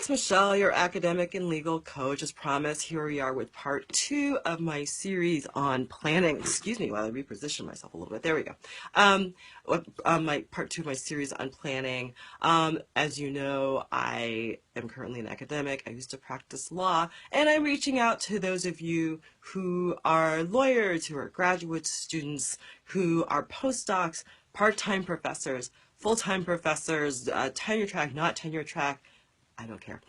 it's Michelle, your academic and legal coach. As promised, here we are with part 2 of my series on planning. Excuse me while I reposition myself a little bit. There we go. My part 2 of my series on planning. As you know, I am currently an academic. I used to practice law, and I'm reaching out to those of you who are lawyers, who are graduate students, who are postdocs, part-time professors, full-time professors, tenure track, not tenure track. I don't care.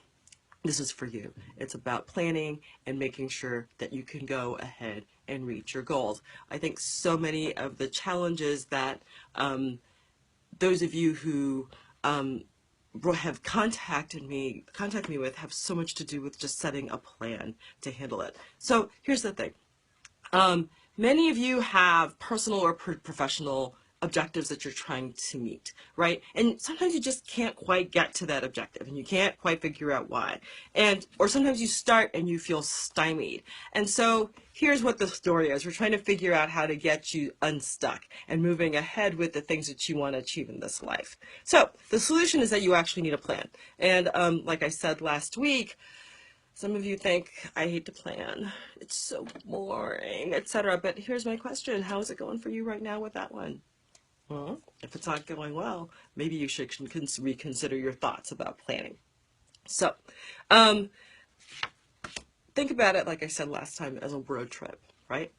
This is for you. It's about planning and making sure that you can go ahead and reach your goals. I think so many of the challenges that those of you who have contacted me with have so much to do with just setting a plan to handle it. So here's the thing. Many of you have personal or professional objectives that you're trying to meet, right? And sometimes you just can't quite get to that objective and you can't quite figure out why. Or sometimes you start and you feel stymied. And so here's what the story is. We're trying to figure out how to get you unstuck and moving ahead with the things that you want to achieve in this life. So the solution is that you actually need a plan. And like I said last week, some of you think, I hate to plan, it's so boring, etc. But here's my question. How is it going for you right now with that one? Well, if it's not going well, maybe you should reconsider your thoughts about planning. So, think about it, like I said last time, as a road trip, right?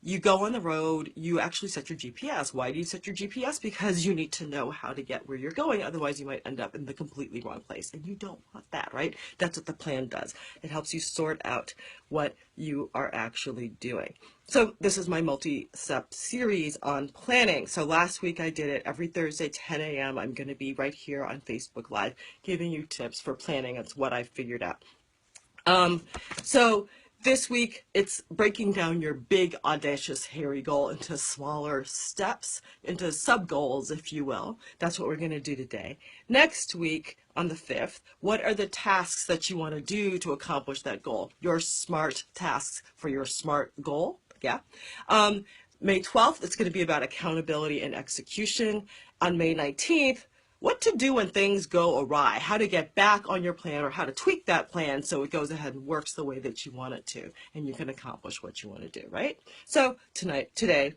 You go on the road, you actually set your GPS. Why do you set your GPS? Because you need to know how to get where you're going. Otherwise, you might end up in the completely wrong place. And you don't want that, right? That's what the plan does. It helps you sort out what you are actually doing. So this is my multi-step series on planning. So last week I did it every Thursday, 10 a.m. I'm going to be right here on Facebook Live giving you tips for planning. That's what I figured out. So this week, it's breaking down your big, audacious, hairy goal into smaller steps, into sub-goals, if you will. That's what we're going to do today. Next week, on the 5th, what are the tasks that you want to do to accomplish that goal? Your SMART tasks for your SMART goal. Yeah. May 12th, it's going to be about accountability and execution. On May 19th, what to do when things go awry, how to get back on your plan or how to tweak that plan so it goes ahead and works the way that you want it to and you can accomplish what you want to do, right? So today,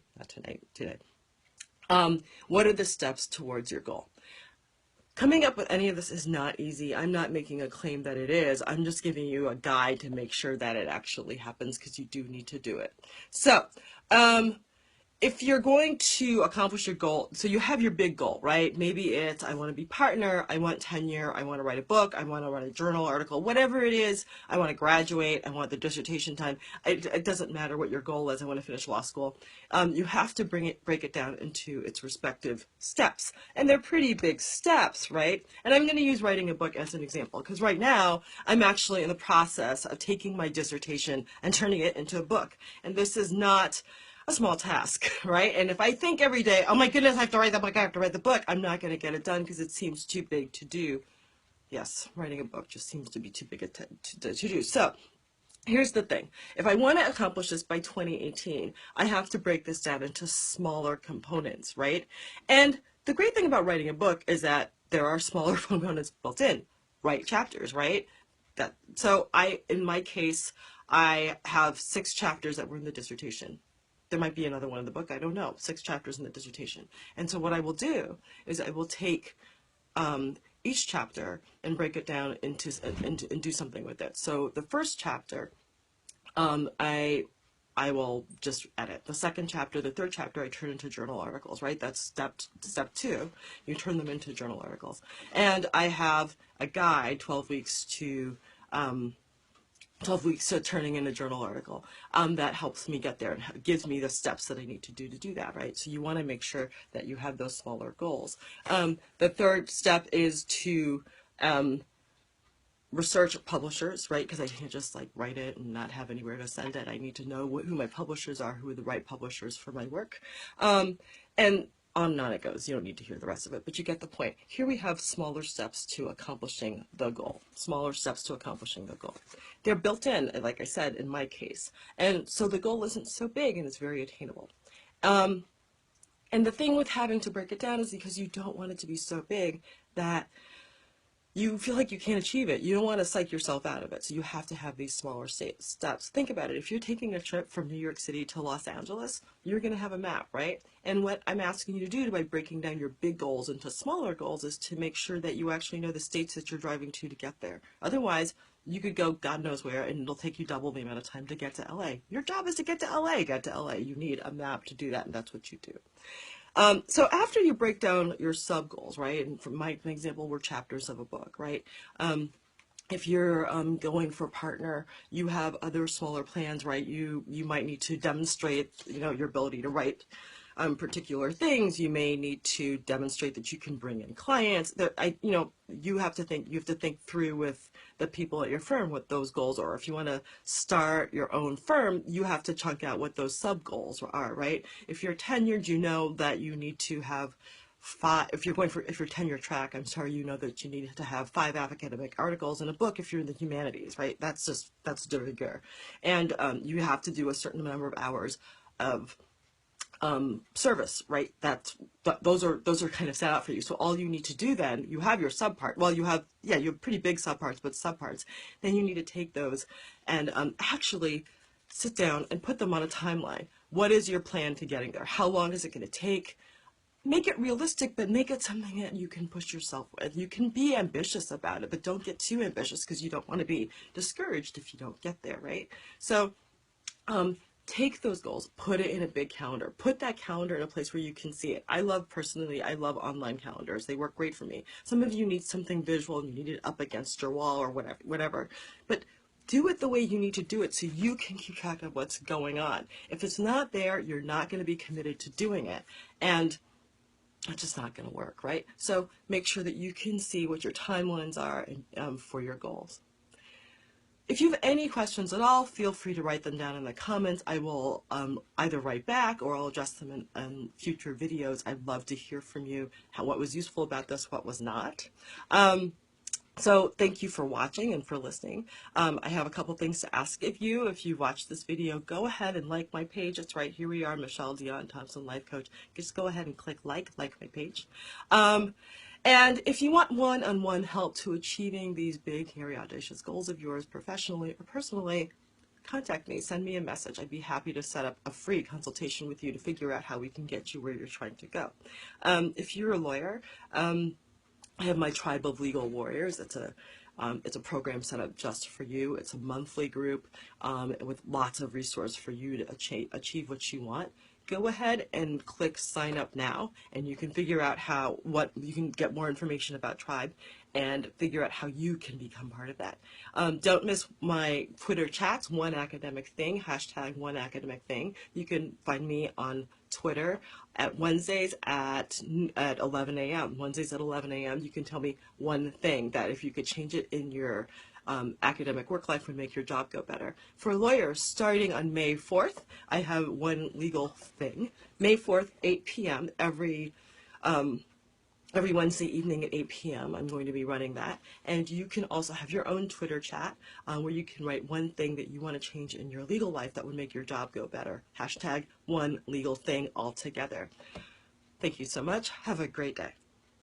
what are the steps towards your goal? Coming up with any of this is not easy. I'm not making a claim that it is. I'm just giving you a guide to make sure that it actually happens because you do need to do it. So, if you're going to accomplish your goal, so you have your big goal, right? Maybe it's, I want to be partner, I want tenure, I want to write a book, I want to write a journal article, whatever it is, I want to graduate, I want the dissertation time. It doesn't matter what your goal is, I want to finish law school. You have to break it down into its respective steps. And they're pretty big steps, right? And I'm going to use writing a book as an example, because right now, I'm actually in the process of taking my dissertation and turning it into a book. And this is not a small task, right? And if I think every day, oh my goodness, I have to write the book, I have to write the book, I'm not going to get it done because it seems too big to do. Yes, writing a book just seems to be too big to do. So here's the thing. If I want to accomplish this by 2018, I have to break this down into smaller components, right? And the great thing about writing a book is that there are smaller components built in. Write chapters, right? So in my case, I have 6 chapters that were in the dissertation. There might be another one in the book, I don't know, 6 chapters in the dissertation. And so what I will do is I will take each chapter and break it down into and do something with it. So the first chapter, I will just edit. The second chapter, the third chapter, I turn into journal articles, right? That's step 2. You turn them into journal articles. And I have a guide, 12 weeks to turning in a journal article that helps me get there and gives me the steps that I need to do that, right? So you want to make sure that you have those smaller goals. The third step is to research publishers, right? Because I can't just like write it and not have anywhere to send it. I need to know who my publishers are, who are the right publishers for my work. And on and on it goes. You don't need to hear the rest of it, but you get the point. Here we have smaller steps to accomplishing the goal. Smaller steps to accomplishing the goal. They're built in, like I said, in my case. And so the goal isn't so big and it's very attainable. And the thing with having to break it down is because you don't want it to be so big that you feel like you can't achieve it. You don't want to psych yourself out of it. So you have to have these smaller steps. Think about it. If you're taking a trip from New York City to Los Angeles, you're going to have a map, right? And what I'm asking you to do by breaking down your big goals into smaller goals is to make sure that you actually know the states that you're driving to get there. Otherwise, you could go God knows where, and it'll take you double the amount of time to get to LA. Your job is to get to LA. Get to LA. You need a map to do that, and that's what you do. So after you break down your sub goals, right, and from my example, we're chapters of a book, right? If you're going for a partner, you have other smaller plans, right? You might need to demonstrate, your ability to write particular things. You may need to demonstrate that you can bring in clients. You have to think through with the people at your firm what those goals are. If you want to start your own firm, you have to chunk out what those sub goals are, right? If you're tenured, you know that you need to have five. If you're tenure track, I'm sorry, you know that you need to have 5 academic articles in a book. If you're in the humanities, right? That's de rigueur, and you have to do a certain number of hours of service, right? Those are kind of set out for you. So all you need to do then, you have your subpart. Well, you have pretty big subparts, but subparts. Then you need to take those and actually sit down and put them on a timeline. What is your plan to getting there? How long is it going to take? Make it realistic, but make it something that you can push yourself with. You can be ambitious about it, but don't get too ambitious because you don't want to be discouraged if you don't get there, right? So take those goals, put it in a big calendar, put that calendar in a place where you can see it. I love online calendars. They work great for me. Some of you need something visual and you need it up against your wall or whatever. But do it the way you need to do it so you can keep track of what's going on. If it's not there, you're not going to be committed to doing it. And it's just not going to work, right? So make sure that you can see what your timelines are for your goals. If you have any questions at all, feel free to write them down in the comments. I will either write back or I'll address them in future videos. I'd love to hear from you, what was useful about this, what was not. So thank you for watching and for listening. I have a couple things to ask of you. If you watched this video, go ahead and like my page. It's right here. We are Michelle Dion Thompson Life Coach. Just go ahead and click like my page. And if you want one-on-one help to achieving these big, hairy, audacious goals of yours professionally or personally, contact me. Send me a message. I'd be happy to set up a free consultation with you to figure out how we can get you where you're trying to go. If you're a lawyer, I have my Tribe of Legal Warriors. It's a program set up just for you. It's a monthly group with lots of resources for you to achieve what you want. Go ahead and click sign up now, and you can figure out you can get more information about Tribe and figure out how you can become part of that. Don't miss my Twitter chats, One Academic Thing, hashtag One Academic Thing. You can find me on Twitter at Wednesdays at 11 a.m. Wednesdays at 11 a.m. You can tell me one thing that if you could change it in your academic work life would make your job go better. For lawyers, starting on May 4th, I have One Legal Thing. May 4th, 8 p.m. every Wednesday evening at 8 p.m. I'm going to be running that. And you can also have your own Twitter chat where you can write one thing that you want to change in your legal life that would make your job go better. Hashtag One Legal Thing altogether. Thank you so much. Have a great day.